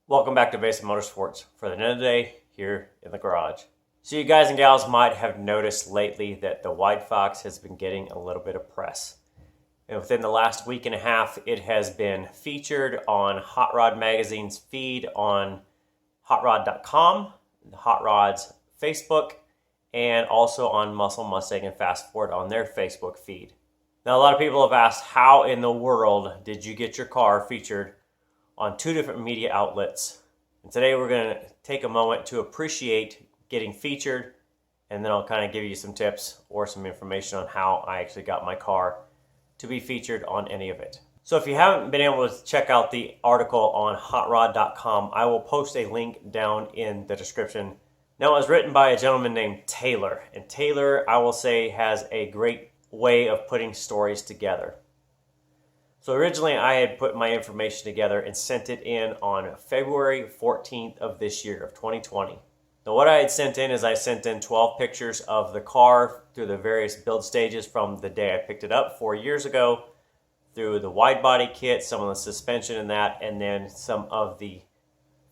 Welcome back to Basin Motorsports for the end of the day here in the garage. So you guys and gals might have noticed lately that the WideFox has been getting a little bit of press. And within the last week and a half, it has been featured on Hot Rod Magazine's feed on Hotrod.com, Hot Rod's Facebook, and also on Muscle Mustang and Fast Forward on their Facebook feed. Now, a lot of people have asked, how in the world did you get your car featured on two different media outlets? And today we're going to take a moment to appreciate getting featured, and then I'll kind of give you some tips or some information on how I actually got my car to be featured on any of it. So if you haven't been able to check out the article on hotrod.com, I will post a link down in the description. Now, it was written by a gentleman named Taylor, and Taylor, I will say, has a great way of putting stories together. So originally I had put my information together and sent it in on February 14th of this year, of 2020. Now what I had sent in is I sent in 12 pictures of the car through the various build stages from the day I picked it up 4 years ago, through the wide body kit, some of the suspension in that, and then some of the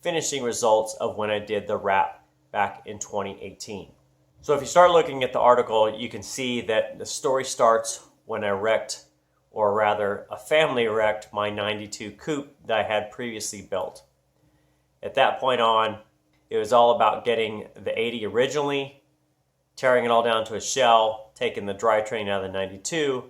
finishing results of when I did the wrap back in 2018. So if you start looking at the article, you can see that the story starts when I wrecked, or rather a family wrecked, my 92 coupe that I had previously built. At that point on, it was all about getting the 80 originally, tearing it all down to a shell, taking the drivetrain out of the 92,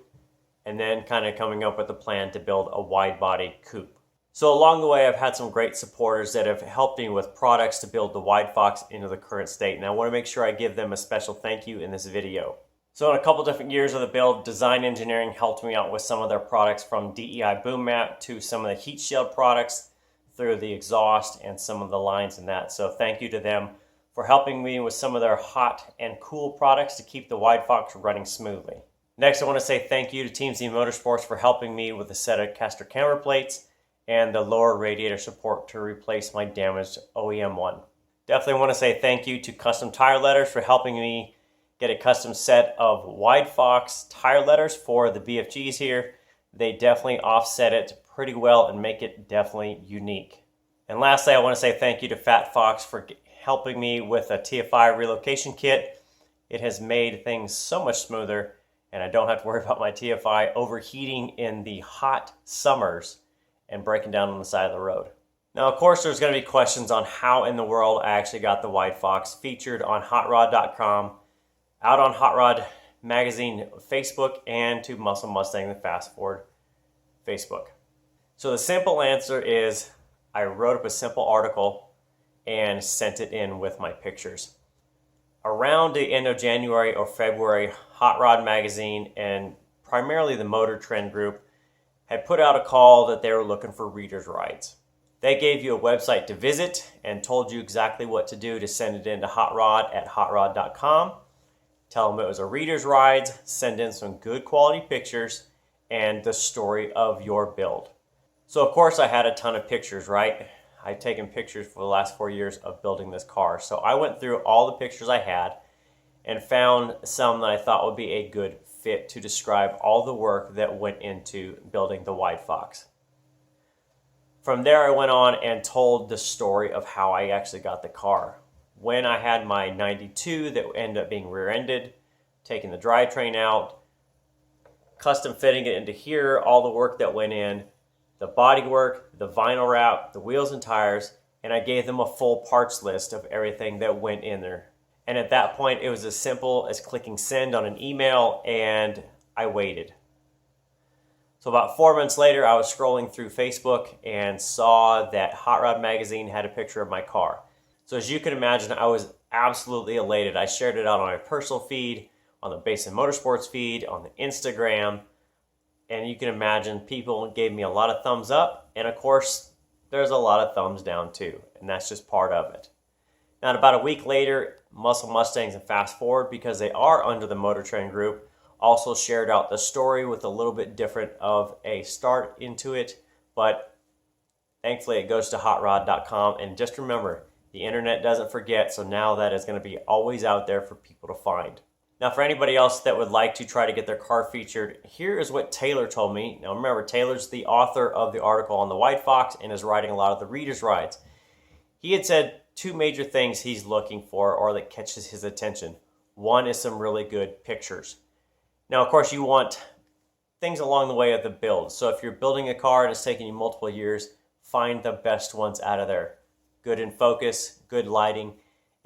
and then kind of coming up with a plan to build a wide body coupe. So along the way, I've had some great supporters that have helped me with products to build the WideFox into the current state, and I want to make sure I give them a special thank you in this video. So in a couple different years of the build, Design Engineering helped me out with some of their products, from DEI boom mat to some of the heat shield products through the exhaust and some of the lines in that. So thank you to them for helping me with some of their hot and cool products to keep the WideFox running smoothly. Next, I want to say thank you to Team Z Motorsports for helping me with a set of caster camber plates and the lower radiator support to replace my damaged OEM one. Definitely want to say thank you to Custom Tire Letters for helping me get a custom set of WideFox tire letters for the BFGs here. They definitely offset it pretty well and make it definitely unique. And lastly, I want to say thank you to Fat Fox for helping me with a TFI relocation kit. It has made things so much smoother, and I don't have to worry about my TFI overheating in the hot summers and breaking down on the side of the road. Now, of course, there's going to be questions on how in the world I actually got the WideFox featured on hotrod.com, out on Hot Rod Magazine Facebook, and to Muscle Mustang and Fast Forward Facebook. So the simple answer is I wrote up a simple article and sent it in with my pictures. Around the end of January or February, Hot Rod Magazine and primarily the Motor Trend group had put out a call that they were looking for readers' rides. They gave you a website to visit and told you exactly what to do to send it in to Hot Rod at hotrod.com. Tell them it was a reader's ride, send in some good quality pictures, and the story of your build. So of course I had a ton of pictures, right? I've taken pictures for the last 4 years of building this car. So I went through all the pictures I had and found some that I thought would be a good fit to describe all the work that went into building the WideFox. From there, I went on and told the story of how I actually got the car. When I had my 92 that ended up being rear-ended, taking the drivetrain out, custom fitting it into here, all the work that went in, the body work, the vinyl wrap, the wheels and tires, and I gave them a full parts list of everything that went in there. And at that point, it was as simple as clicking send on an email, and I waited. So about 4 months later, I was scrolling through Facebook and saw that Hot Rod Magazine had a picture of my car. So as you can imagine, I was absolutely elated. I shared it out on my personal feed, on the Basin Motorsports feed, on the Instagram, and you can imagine people gave me a lot of thumbs up, and of course, there's a lot of thumbs down too, and that's just part of it. Now, about a week later, Muscle Mustangs and Fast Forward, because they are under the Motor Trend group, also shared out the story with a little bit different of a start into it, but thankfully it goes to hotrod.com, and just remember, the internet doesn't forget, so now that is going to be always out there for people to find. Now, for anybody else that would like to try to get their car featured, here is what Taylor told me. Now, remember, Taylor's the author of the article on the WideFox and is writing a lot of the readers' rides. he had said two major things he's looking for or that catches his attention. One is some really good pictures. Now, of course, you want things along the way of the build. So if you're building a car and it's taking you multiple years, find the best ones out of there. Good in focus, good lighting.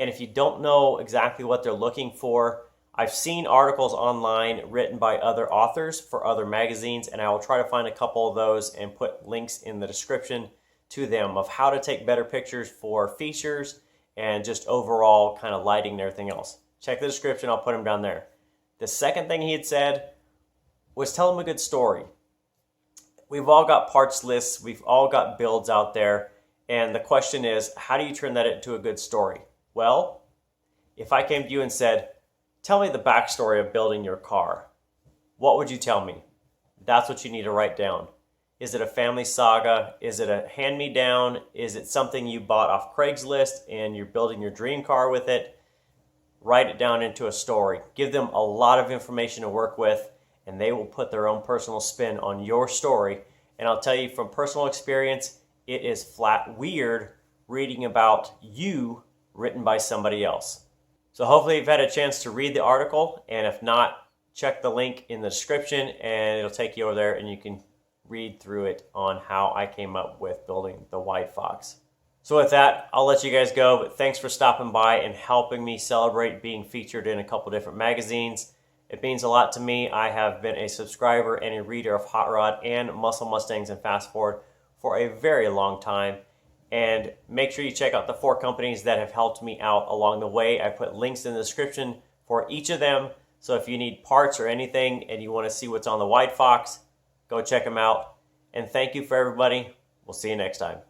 And if you don't know exactly what they're looking for, I've seen articles online written by other authors for other magazines, and I will try to find a couple of those and put links in the description to them of how to take better pictures for features and just overall kind of lighting and everything else. Check the description, I'll put them down there. The second thing he had said was tell them a good story. We've all got parts lists, we've all got builds out there, and the question is, how do you turn that into a good story? Well, if I came to you and said, tell me the backstory of building your car, what would you tell me? That's what you need to write down. Is it a family saga? Is it a hand-me-down? Is it something you bought off Craigslist and you're building your dream car with it? Write it down into a story. Give them a lot of information to work with, and they will put their own personal spin on your story. And I'll tell you from personal experience, it is flat weird reading about you written by somebody else. So hopefully you've had a chance to read the article, and if not, check the link in the description and it'll take you over there and you can read through it on how I came up with building the WideFox. So with that, I'll let you guys go, but thanks for stopping by and helping me celebrate being featured in a couple different magazines. It means a lot to me. I have been a subscriber and a reader of Hotrod and Muscle Mustangs and Fast Forward for a very long time. And make sure you check out the 4 companies that have helped me out along the way. I put links in the description for each of them. So if you need parts or anything and you want to see what's on the WideFox, go check them out. And thank you for everybody. We'll see you next time.